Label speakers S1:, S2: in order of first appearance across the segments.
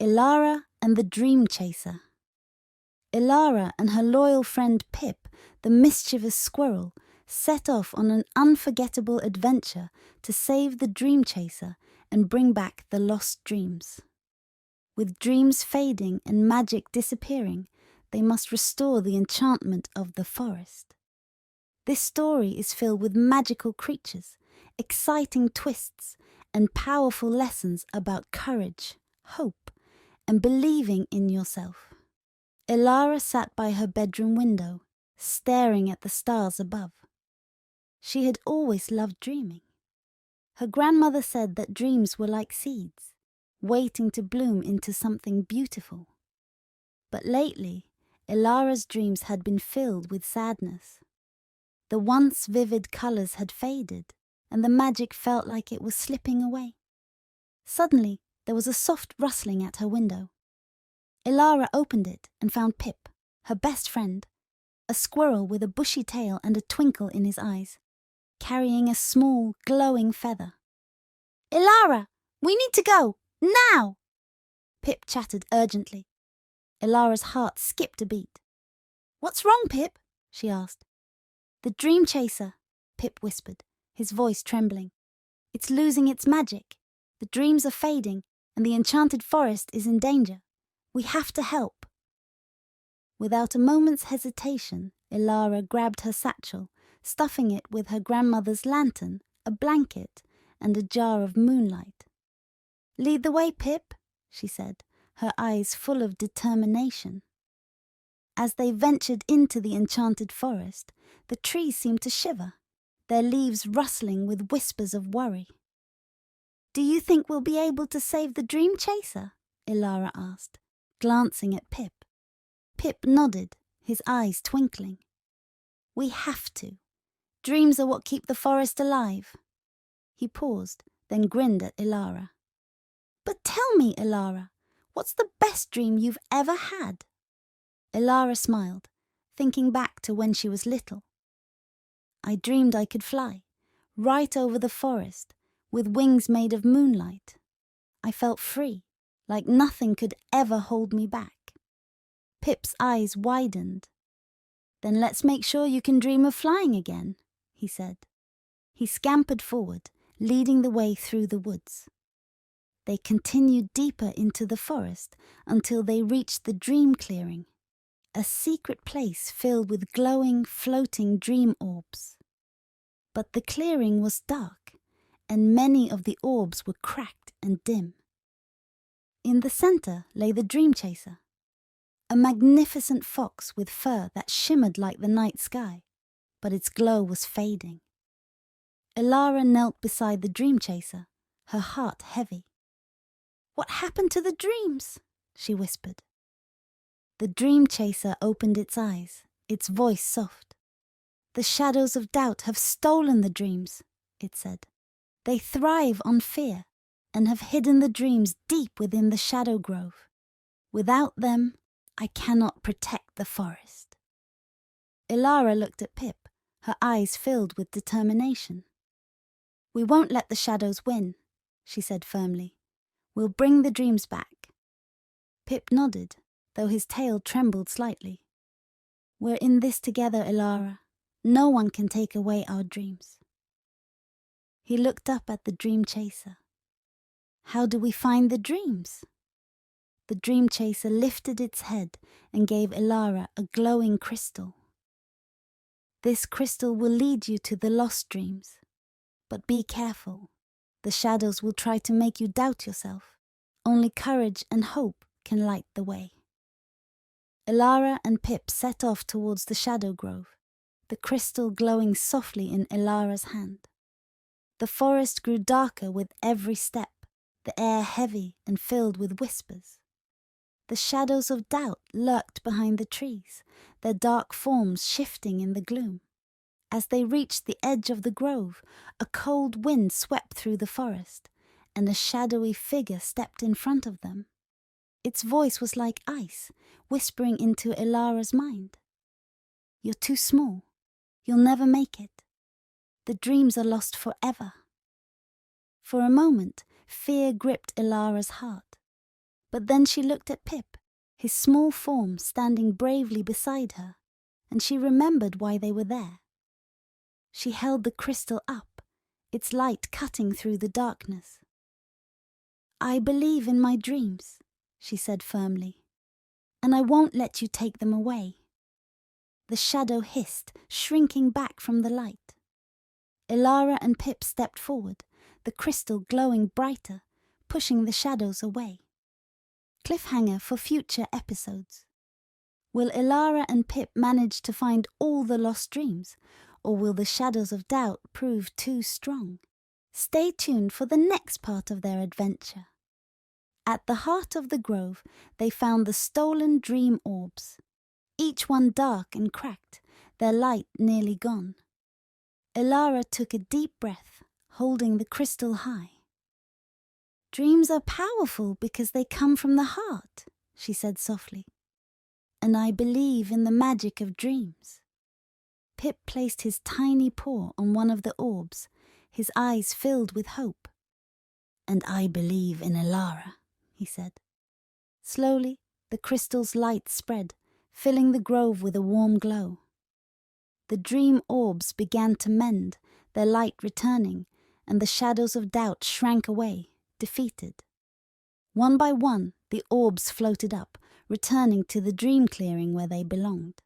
S1: Elara and the Dream Chaser. Elara and her loyal friend Pip, the mischievous squirrel, set off on an unforgettable adventure to save the Dream Chaser and bring back the lost dreams. With dreams fading and magic disappearing, they must restore the enchantment of the forest. This story is filled with magical creatures, exciting twists, and powerful lessons about courage, hope, and believing in yourself. Elara sat by her bedroom window, staring at the stars above. She had always loved dreaming. Her grandmother said that dreams were like seeds, waiting to bloom into something beautiful. But lately, Elara's dreams had been filled with sadness. The once vivid colours had faded, and the magic felt like it was slipping away. Suddenly, there was a soft rustling at her window. Elara opened it and found Pip, her best friend, a squirrel with a bushy tail and a twinkle in his eyes, carrying a small, glowing feather. "Elara, we need to go, now!" Pip chattered urgently. Elara's heart skipped a beat. "What's wrong, Pip?" she asked. "The Dream Chaser," Pip whispered, his voice trembling. "It's losing its magic. The dreams are fading, and the Enchanted Forest is in danger. We have to help." Without a moment's hesitation, Elara grabbed her satchel, stuffing it with her grandmother's lantern, a blanket, and a jar of moonlight. "Lead the way, Pip," she said, her eyes full of determination. As they ventured into the enchanted forest, the trees seemed to shiver, their leaves rustling with whispers of worry. "Do you think we'll be able to save the Dream Chaser?" Elara asked, glancing at Pip. Pip nodded, his eyes twinkling. "We have to. Dreams are what keep the forest alive." He paused, then grinned at Elara. "But tell me, Elara, what's the best dream you've ever had?" Elara smiled, thinking back to when she was little. "I dreamed I could fly, right over the forest, with wings made of moonlight. I felt free, like nothing could ever hold me back." Pip's eyes widened. "Then let's make sure you can dream of flying again," he said. He scampered forward, leading the way through the woods. They continued deeper into the forest until they reached the dream clearing, a secret place filled with glowing, floating dream orbs. But the clearing was dark, and many of the orbs were cracked and dim. In the center lay the Dream Chaser, a magnificent fox with fur that shimmered like the night sky, but its glow was fading. Elara knelt beside the Dream Chaser, her heart heavy. "What happened to the dreams?" she whispered. The Dream Chaser opened its eyes, its voice soft. "The shadows of doubt have stolen the dreams," it said. "They thrive on fear and have hidden the dreams deep within the shadow grove. Without them, I cannot protect the forest." Elara looked at Pip, her eyes filled with determination. "We won't let the shadows win," she said firmly. "We'll bring the dreams back." Pip nodded, though his tail trembled slightly. "We're in this together, Elara. No one can take away our dreams." He looked up at the Dream Chaser. "How do we find the dreams?" The Dream Chaser lifted its head and gave Elara a glowing crystal. "This crystal will lead you to the lost dreams. But be careful. The shadows will try to make you doubt yourself. Only courage and hope can light the way." Elara and Pip set off towards the shadow grove, the crystal glowing softly in Elara's hand. The forest grew darker with every step, the air heavy and filled with whispers. The shadows of doubt lurked behind the trees, their dark forms shifting in the gloom. As they reached the edge of the grove, a cold wind swept through the forest, and a shadowy figure stepped in front of them. Its voice was like ice, whispering into Elara's mind. "You're too small. You'll never make it. The dreams are lost forever." For a moment, fear gripped Elara's heart. But then she looked at Pip, his small form standing bravely beside her, and she remembered why they were there. She held the crystal up, its light cutting through the darkness. "I believe in my dreams," she said firmly, "and I won't let you take them away." The shadow hissed, shrinking back from the light. Elara and Pip stepped forward, the crystal glowing brighter, pushing the shadows away. Cliffhanger for future episodes. Will Elara and Pip manage to find all the lost dreams, or will the shadows of doubt prove too strong? Stay tuned for the next part of their adventure. At the heart of the grove, they found the stolen dream orbs, each one dark and cracked, their light nearly gone. Elara took a deep breath, holding the crystal high. "Dreams are powerful because they come from the heart," she said softly. "And I believe in the magic of dreams." Pip placed his tiny paw on one of the orbs, his eyes filled with hope. "And I believe in Elara," he said. Slowly, the crystal's light spread, filling the grove with a warm glow. The dream orbs began to mend, their light returning, and the shadows of doubt shrank away, defeated. One by one, the orbs floated up, returning to the dream clearing where they belonged.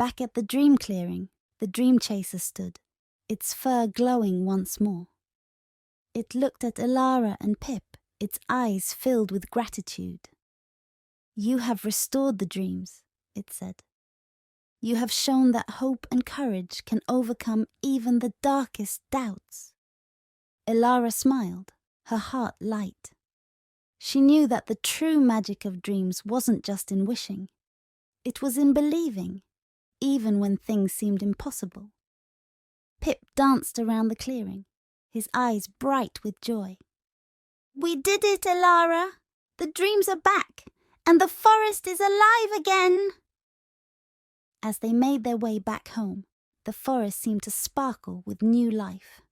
S1: Back at the dream clearing, the dream chaser stood, its fur glowing once more. It looked at Elara and Pip, its eyes filled with gratitude. "You have restored the dreams," it said. "You have shown that hope and courage can overcome even the darkest doubts." Elara smiled, her heart light. She knew that the true magic of dreams wasn't just in wishing. It was in believing, even when things seemed impossible. Pip danced around the clearing, his eyes bright with joy. "We did it, Elara! The dreams are back, and the forest is alive again!" As they made their way back home, the forest seemed to sparkle with new life.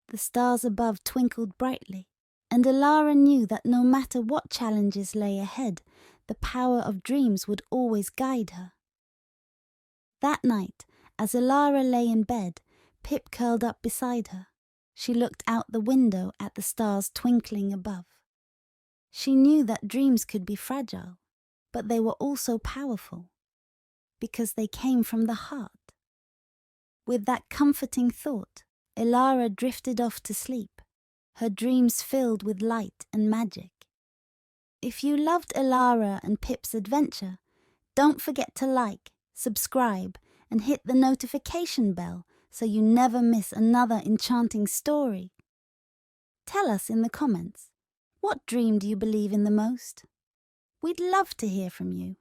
S1: The stars above twinkled brightly, and Elara knew that no matter what challenges lay ahead, the power of dreams would always guide her. That night, as Elara lay in bed, Pip curled up beside her. She looked out the window at the stars twinkling above. She knew that dreams could be fragile, but they were also powerful, because they came from the heart. With that comforting thought, Elara drifted off to sleep, her dreams filled with light and magic. If you loved Elara and Pip's adventure, don't forget to like, subscribe, and hit the notification bell so you never miss another enchanting story. Tell us in the comments, what dream do you believe in the most? We'd love to hear from you.